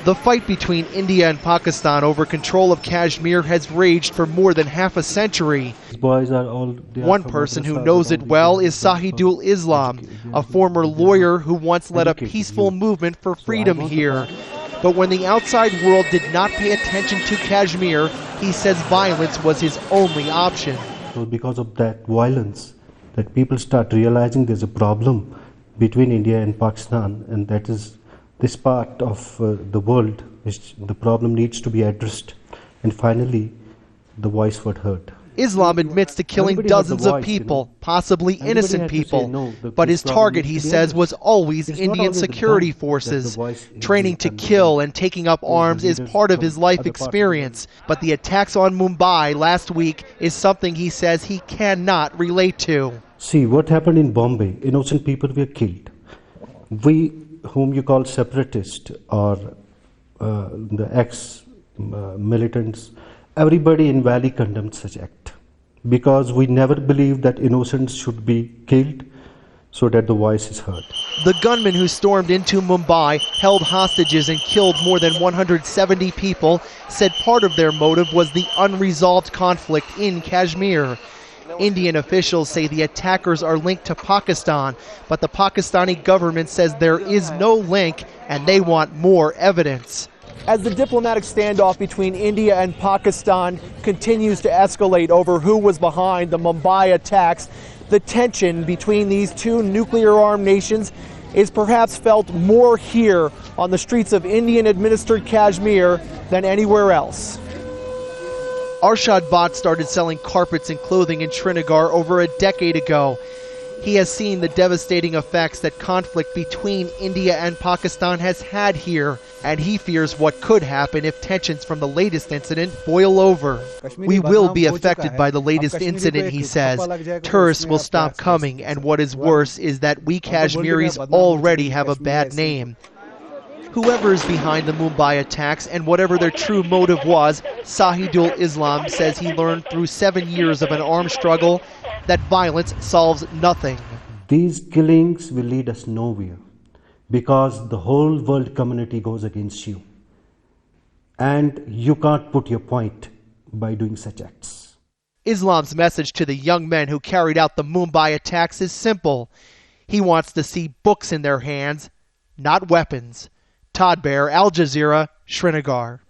The fight between India and Pakistan over control of Kashmir has raged for more than half a century. One person who knows it well is Sahidul Islam, a former lawyer who once led a peaceful movement for freedom here. But when the outside world did not pay attention to Kashmir, he says violence was his only option. So because of that violence, that people start realizing there's a problem between India and Pakistan, and that is this part of the world which the problem needs to be addressed, and finally the voice was heard. Islam admits to killing dozens of people, possibly innocent people, but his target, he says, was always Indian security forces. Training to kill and taking up arms is part of his life experience, but the attacks on Mumbai last week is something he says he cannot relate to. See, what happened in Bombay, innocent people were killed. We, whom you call separatists or the ex-militants, everybody in Valley condemned such act, because we never believed that innocents should be killed so that the voice is heard. The gunmen who stormed into Mumbai, held hostages and killed more than 170 people, said part of their motive was the unresolved conflict in Kashmir. Indian officials say the attackers are linked to Pakistan, but the Pakistani government says there is no link and they want more evidence. As the diplomatic standoff between India and Pakistan continues to escalate over who was behind the Mumbai attacks, the tension between these two nuclear-armed nations is perhaps felt more here on the streets of Indian-administered Kashmir than anywhere else. Arshad Bhatt started selling carpets and clothing in Srinigar over a decade ago. He has seen the devastating effects that conflict between India and Pakistan has had here, and he fears what could happen if tensions from the latest incident boil over. We will be affected by the latest incident, he says. Tourists will stop coming, and what is worse is that we Kashmiris already have a bad name. Whoever is behind the Mumbai attacks and whatever their true motive was, Sahidul Islam says he learned through 7 years of an armed struggle that violence solves nothing. These killings will lead us nowhere, because the whole world community goes against you. And you can't put your point by doing such acts. Islam's message to the young men who carried out the Mumbai attacks is simple. He wants to see books in their hands, not weapons. Todd, Baer, Al Jazeera, Srinagar.